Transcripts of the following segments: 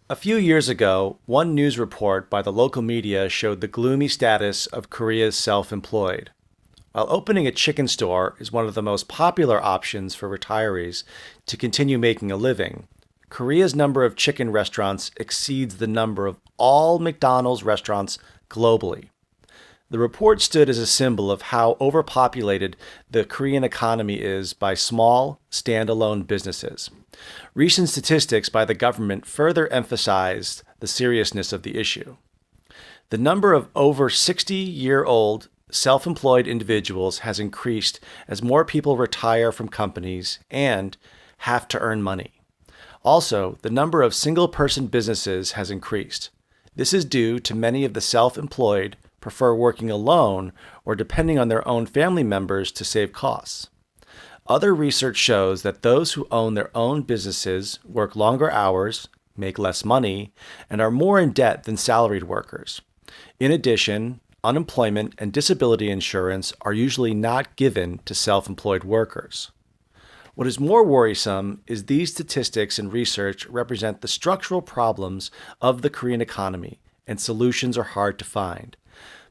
A few years ago, one news report by the local media showed the gloomy status of Korea's self-employed. While opening a chicken store is one of the most popular options for retirees to continue making a living, Korea's number of chicken restaurants exceeds the number of all McDonald's restaurants globally. The report stood as a symbol of how overpopulated the Korean economy is by small, standalone businesses. Recent statistics by the government further emphasized the seriousness of the issue. The number of over 60-year-old self-employed individuals has increased as more people retire from companies and have to earn money. Also, the number of single-person businesses has increased. This is due to many of the self-employed prefer working alone or depending on their own family members to save costs. Other research shows that those who own their own businesses work longer hours, make less money, and are more in debt than salaried workers. In addition, unemployment and disability insurance are usually not given to self-employed workers. What is more worrisome is these statistics and research represent the structural problems of the Korean economy, and solutions are hard to find.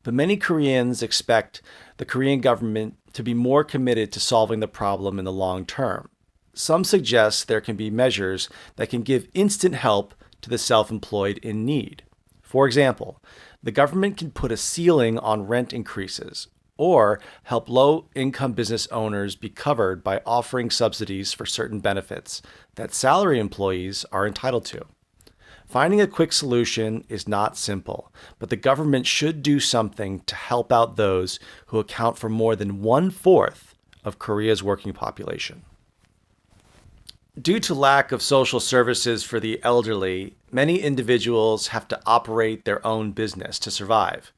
But many Koreans expect the Korean government to be more committed to solving the problem in the long term. Some suggest there can be measures that can give instant help to the self-employed in need. For example, the government can put a ceiling on rent increases or help low-income business owners be covered by offering subsidies for certain benefits that salary employees are entitled to. Finding a quick solution is not simple, but the government should do something to help out those who account for more than 1/4 of Korea's working population. Due to lack of social services for the elderly, many individuals have to operate their own business to survive.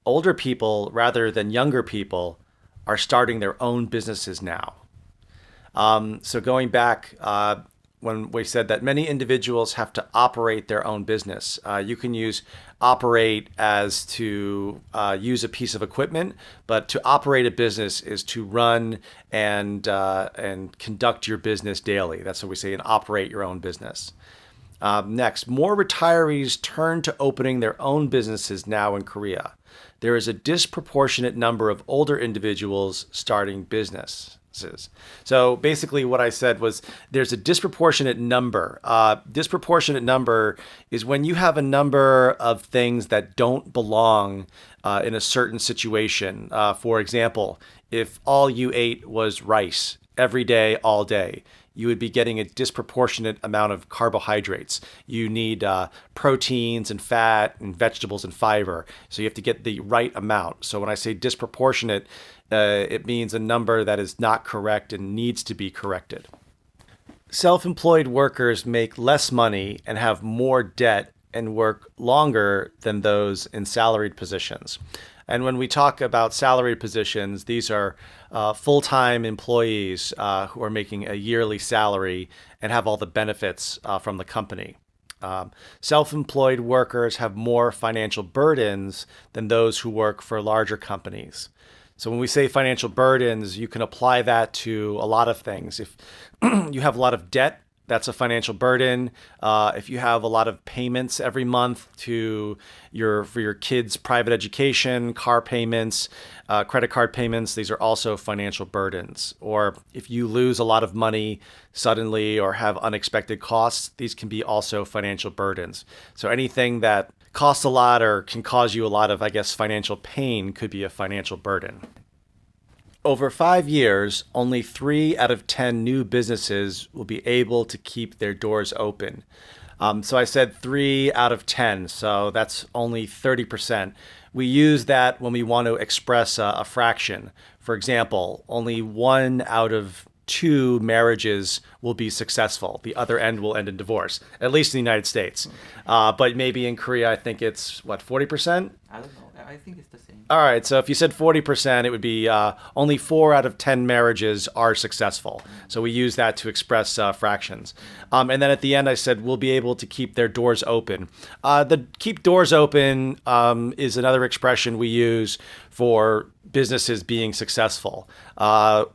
Older people, rather than younger people, are starting their own businesses now. So going back, when we said that many individuals have to operate their own business. You can use operate as to use a piece of equipment, but to operate a business is to run and conduct your business daily. That's what we say, and operate your own business. Next, more retirees turn to opening their own businesses now in Korea. There is a disproportionate number of older individuals starting businesses. So basically what I said was there's a disproportionate number. Disproportionate number is when you have a number of things that don't belong in a certain situation. For example, if all you ate was rice every day, all day, you would be getting a disproportionate amount of carbohydrates. You need proteins and fat and vegetables and fiber. So you have to get the right amount. So when I say disproportionate, it means a number that is not correct and needs to be corrected. Self-employed workers make less money and have more debt and work longer than those in salaried positions. And when we talk about salaried positions, these are full-time employees who are making a yearly salary and have all the benefits from the company. Self-employed workers have more financial burdens than those who work for larger companies. So when we say financial burdens, you can apply that to a lot of things. If you have a lot of debt, that's a financial burden. If you have a lot of payments every month for your kids' private education, car payments, credit card payments, these are also financial burdens. Or if you lose a lot of money suddenly or have unexpected costs, these can be also financial burdens. So anything that costs a lot or can cause you a lot of, financial pain could be a financial burden. Over 5 years, only 3 out of 10 new businesses will be able to keep their doors open. So I said 3 out of 10, so that's only 30%. We use that when we want to express a fraction. For example, only 1 out of 2 marriages will be successful. The other end will end in divorce, at least in the United States. But maybe in Korea, I think it's, 40%? I don't know. I think it's the same. All right, so if you said 40%, it would be only 4 out of 10 marriages are successful. So we use that to express fractions. And then at the end, I said we'll be able to keep their doors open. The keep doors open is another expression we use for businesses being successful.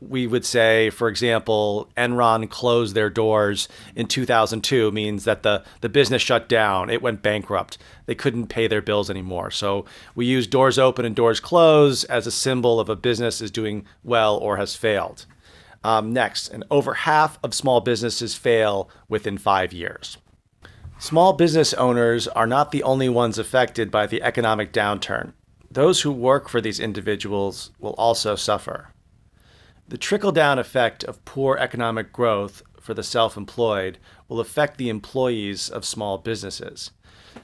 We would say, for example, Enron closed their doors in 2002 means that the business shut down. It went bankrupt. They couldn't pay their bills anymore. So we use doors open and doors close as a symbol of a business is doing well or has failed. Next, and over half of small businesses fail within 5 years. Small business owners are not the only ones affected by the economic downturn. Those who work for these individuals will also suffer. The trickle-down effect of poor economic growth for the self-employed will affect the employees of small businesses.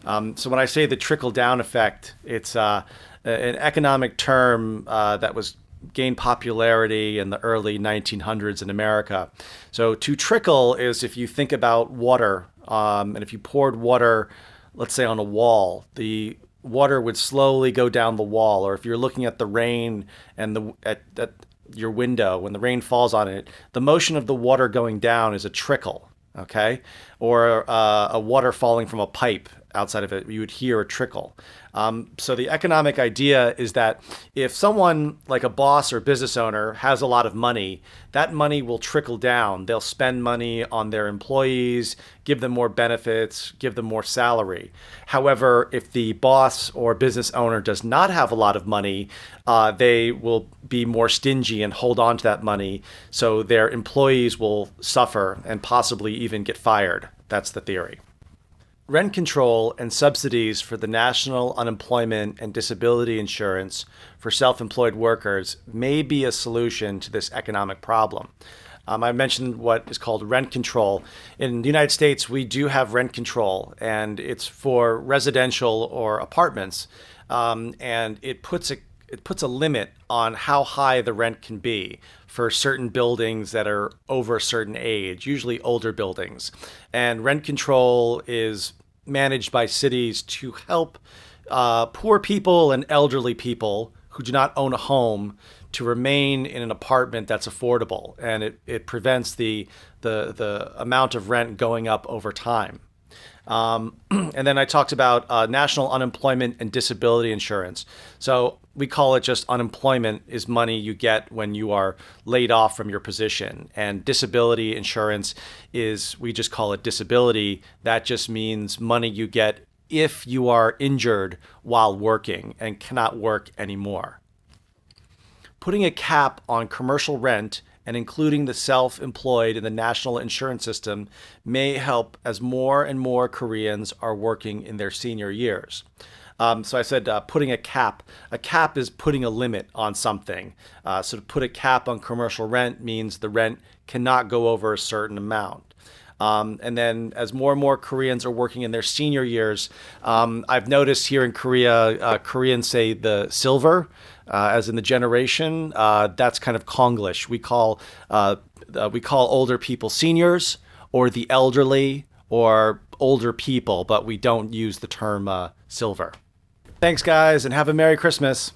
So when I say the trickle-down effect, it's an economic term that was gained popularity in the early 1900s in America. So to trickle is if you think about water, and if you poured water, let's say on a wall, the water would slowly go down the wall. Or if you're looking at the rain and at your window, when the rain falls on it, the motion of the water going down is a trickle, okay? Or a water falling from a pipe outside of it, you would hear a trickle. So the economic idea is that if someone like a boss or business owner has a lot of money, that money will trickle down. They'll spend money on their employees, give them more benefits, give them more salary. However, if the boss or business owner does not have a lot of money, they will be more stingy and hold on to that money. So their employees will suffer and possibly even get fired. That's the theory. Rent control and subsidies for the National Unemployment and Disability Insurance for self-employed workers may be a solution to this economic problem. I mentioned what is called rent control. In the United States, we do have rent control, and it's for residential or apartments, and it puts a limit on how high the rent can be for certain buildings that are over a certain age, usually older buildings. And rent control is managed by cities to help poor people and elderly people who do not own a home to remain in an apartment that's affordable, and it prevents the amount of rent going up over time. And then I talked about national unemployment and disability insurance. So we call it just unemployment is money you get when you are laid off from your position. And disability insurance is, we just call it disability. That just means money you get if you are injured while working and cannot work anymore. Putting a cap on commercial rent and including the self-employed in the national insurance system may help as more and more Koreans are working in their senior years. So I said putting a cap. A cap is putting a limit on something. So to put a cap on commercial rent means the rent cannot go over a certain amount. And then as more and more Koreans are working in their senior years, I've noticed here in Korea, Koreans say the silver, as in the generation. That's kind of Konglish. We call older people seniors or the elderly or older people, but we don't use the term silver. Thanks, guys, and have a Merry Christmas.